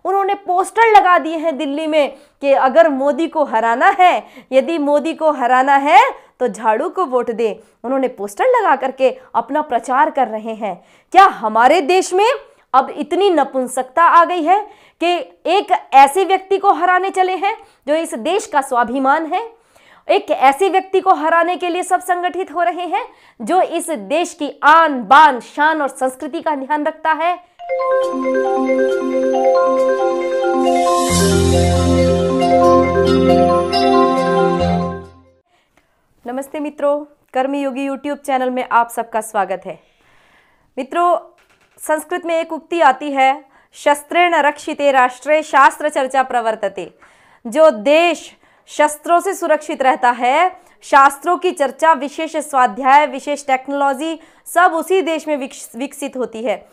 उन्होंने पोस्टर लगा दिए हैं दिल्ली में कि अगर मोदी को हराना है, यदि मोदी को हराना है तो झाड़ू को वोट दे। उन्होंने पोस्टर लगा करके अपना प्रचार कर रहे हैं। क्या हमारे देश में अब इतनी नपुंसकता आ गई है कि एक ऐसे व्यक्ति को हराने चले हैं जो इस देश का स्वाभिमान है? एक ऐसे व्यक्ति को हराने के लिए सब संगठित हो रहे हैं जो इस देश की आन बान शान और संस्कृति का ध्यान रखता है। नमस्ते मित्रों, कर्मयोगी यूट्यूब चैनल में आप सबका स्वागत है। मित्रों, संस्कृत में एक उक्ति आती है, शस्त्रेण रक्षिते राष्ट्रे शास्त्र चर्चा प्रवर्तते। जो देश शस्त्रों से सुरक्षित रहता है, शास्त्रों की चर्चा, विशेष स्वाध्याय, विशेष टेक्नोलॉजी सब उसी देश में विकसित होती है।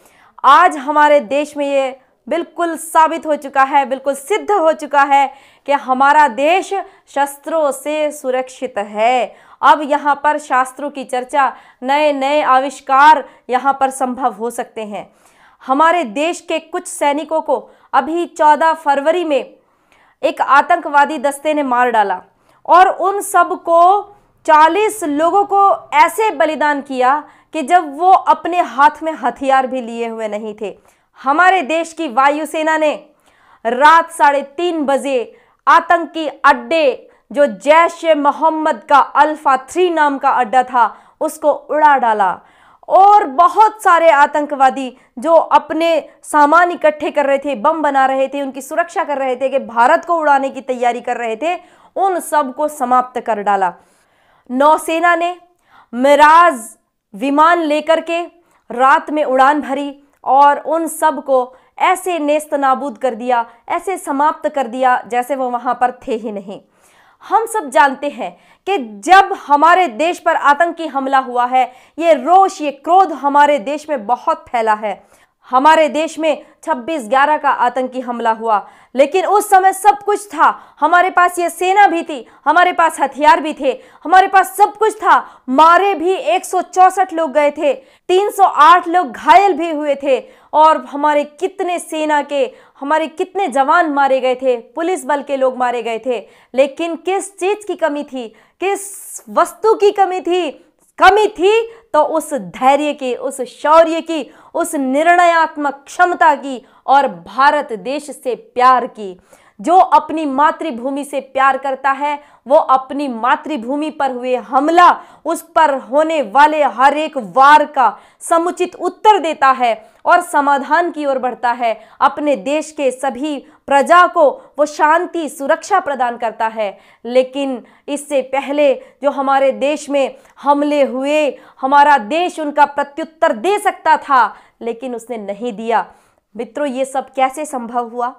आज हमारे देश में ये बिल्कुल साबित हो चुका है, बिल्कुल सिद्ध हो चुका है कि हमारा देश शस्त्रों से सुरक्षित है। अब यहाँ पर शास्त्रों की चर्चा, नए नए आविष्कार यहाँ पर संभव हो सकते हैं। हमारे देश के कुछ सैनिकों को अभी 14 फरवरी में एक आतंकवादी दस्ते ने मार डाला और उन सब को 40 लोगों को ऐसे बलिदान किया कि जब वो अपने हाथ में हथियार भी लिए हुए नहीं थे। हमारे देश की वायुसेना ने रात 3:30 बजे आतंकी अड्डे, जो जैश ए मोहम्मद का अल्फा 3 नाम का अड्डा था, उसको उड़ा डाला और बहुत सारे आतंकवादी जो अपने सामान इकट्ठे कर रहे थे, बम बना रहे थे, उनकी सुरक्षा कर रहे थे, कि भारत को उड़ाने की तैयारी कर रहे थे, उन सब को समाप्त कर डाला। नौसेना ने मिराज विमान लेकर के रात में उड़ान भरी और उन सब को ऐसे नेस्त नाबूद कर दिया, ऐसे समाप्त कर दिया जैसे वो वहां पर थे ही नहीं। हम सब जानते हैं कि जब हमारे देश पर आतंकी हमला हुआ है, ये रोष, ये क्रोध हमारे देश में बहुत फैला है। हमारे देश में 26/11 का आतंकी हमला हुआ, लेकिन उस समय सब कुछ था। हमारे पास ये सेना भी थी, हमारे पास हथियार भी थे, हमारे पास सब कुछ था। मारे भी 164 लोग गए थे, 308 लोग घायल भी हुए थे और हमारे कितने सेना के, हमारे कितने जवान मारे गए थे, पुलिस बल के लोग मारे गए थे। लेकिन किस चीज की कमी थी, किस वस्तु की कमी थी? कमी थी तो उस धैर्य की, उस शौर्य की, उस निर्णयात्मक क्षमता की और भारत देश से प्यार की। जो अपनी मातृभूमि से प्यार करता है वो अपनी मातृभूमि पर हुए हमला, उस पर होने वाले हर एक वार का समुचित उत्तर देता है और समाधान की ओर बढ़ता है। अपने देश के सभी प्रजा को वो शांति, सुरक्षा प्रदान करता है। लेकिन इससे पहले जो हमारे देश में हमले हुए, हमारा देश उनका प्रत्युत्तर दे सकता था, लेकिन उसने नहीं दिया। मित्रों, ये सब कैसे संभव हुआ?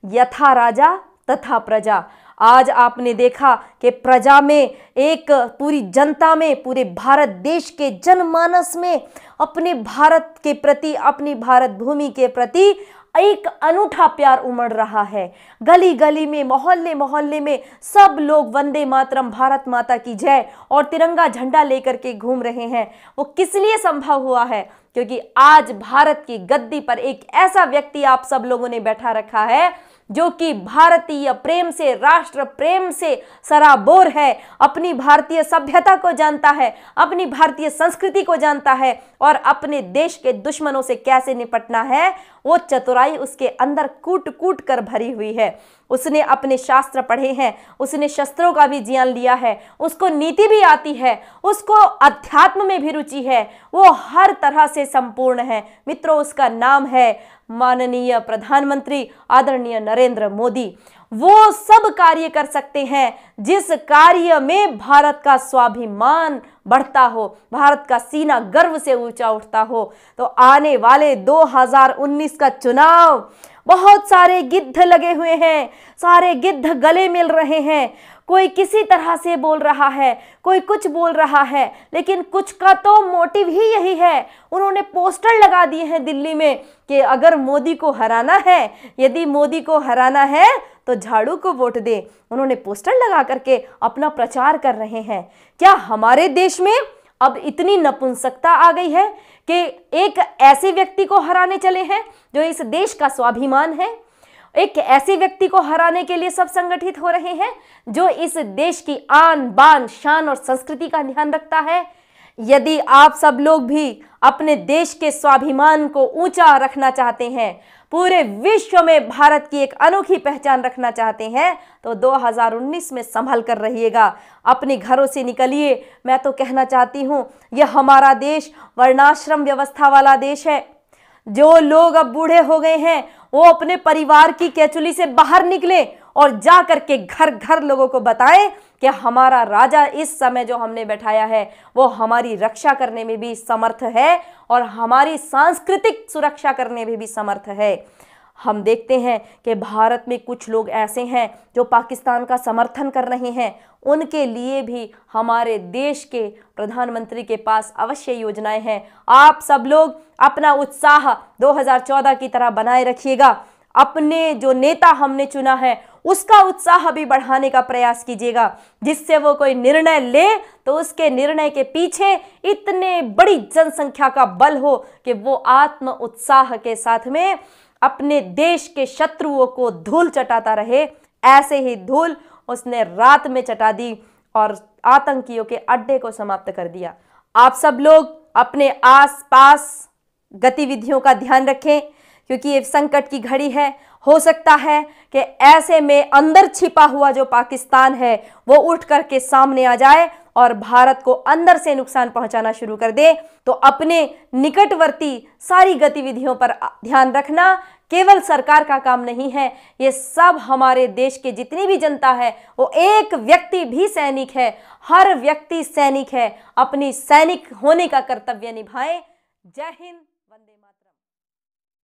यथा राजा तथा प्रजा। आज आपने देखा कि प्रजा में, एक पूरी जनता में, पूरे भारत देश के जनमानस में अपने भारत के प्रति, अपनी भारत भूमि के प्रति एक अनूठा प्यार उमड़ रहा है। गली गली में, मोहल्ले मोहल्ले में सब लोग वंदे मातरम, भारत माता की जय और तिरंगा झंडा लेकर के घूम रहे हैं। वो किस लिए संभव हुआ है? क्योंकि आज भारत की गद्दी पर एक ऐसा व्यक्ति आप सब लोगों ने बैठा रखा है जो कि भारतीय प्रेम से, राष्ट्र प्रेम से सराबोर है, अपनी भारतीय सभ्यता को जानता है, अपनी भारतीय संस्कृति को जानता है और अपने देश के दुश्मनों से कैसे निपटना है वो चतुराई उसके अंदर कूट कूट कर भरी हुई है। उसने अपने शास्त्र पढ़े हैं, उसने शस्त्रों का भी ज्ञान लिया है, उसको नीति भी आती है, उसको अध्यात्म में भी रुचि है, वो हर तरह से संपूर्ण है। मित्रों, उसका नाम है माननीय प्रधानमंत्री आदरणीय नरेंद्र मोदी। वो सब कार्य कर सकते हैं जिस कार्य में भारत का स्वाभिमान बढ़ता हो, भारत का सीना गर्व से ऊंचा उठता हो। तो आने वाले 2019 का चुनाव, बहुत सारे गिद्ध लगे हुए हैं, सारे गिद्ध गले मिल रहे हैं। कोई किसी तरह से बोल रहा है, कोई कुछ बोल रहा है, लेकिन कुछ का तो मोटिव ही यही है। उन्होंने पोस्टर लगा दिए हैं दिल्ली में कि अगर मोदी को हराना है, यदि मोदी को हराना है तो झाड़ू को वोट दे। उन्होंने पोस्टर लगा करके अपना प्रचार कर रहे हैं। क्या हमारे देश में अब इतनी नपुंसकता आ गई है कि एक ऐसे व्यक्ति को हराने चले हैं जो इस देश का स्वाभिमान है? एक ऐसे व्यक्ति को हराने के लिए सब संगठित हो रहे हैं जो इस देश की आन बान शान और संस्कृति का ध्यान रखता है। यदि आप सब लोग भी अपने देश के स्वाभिमान को ऊंचा रखना चाहते हैं, पूरे विश्व में भारत की एक अनोखी पहचान रखना चाहते हैं, तो 2019 में संभल कर रहिएगा, अपने घरों से निकलिए। मैं तो कहना चाहती हूं, यह हमारा देश वर्णाश्रम व्यवस्था वाला देश है। जो लोग अब बूढ़े हो गए हैं वो अपने परिवार की केचुली से बाहर निकले और जा करके घर घर लोगों को बताएं कि हमारा राजा इस समय जो हमने बैठाया है वो हमारी रक्षा करने में भी समर्थ है और हमारी सांस्कृतिक सुरक्षा करने में भी समर्थ है। हम देखते हैं कि भारत में कुछ लोग ऐसे हैं जो पाकिस्तान का समर्थन कर रहे हैं। उनके लिए भी हमारे देश के प्रधानमंत्री के पास अवश्य योजनाएं हैं। आप सब लोग अपना उत्साह 2014 की तरह बनाए रखिएगा। अपने जो नेता हमने चुना है उसका उत्साह भी बढ़ाने का प्रयास कीजिएगा, जिससे वो कोई निर्णय ले तो उसके निर्णय के पीछे इतने बड़ी जनसंख्या का बल हो कि वो आत्म उत्साह के साथ में अपने देश के शत्रुओं को धूल चटाता रहे। ऐसे ही धूल उसने रात में चटा दी और आतंकियों के अड्डे को समाप्त कर दिया। आप सब लोग अपने आसपास गतिविधियों का ध्यान रखें, क्योंकि ये संकट की घड़ी है। हो सकता है कि ऐसे में अंदर छिपा हुआ जो पाकिस्तान है वो उठ करके सामने आ जाए और भारत को अंदर से नुकसान पहुंचाना शुरू कर दे। तो अपने निकटवर्ती सारी गतिविधियों पर ध्यान रखना केवल सरकार का काम नहीं है, ये सब हमारे देश के जितनी भी जनता है वो एक व्यक्ति भी सैनिक है। हर व्यक्ति सैनिक है। अपनी सैनिक होने का कर्तव्य निभाएं। जय हिंद।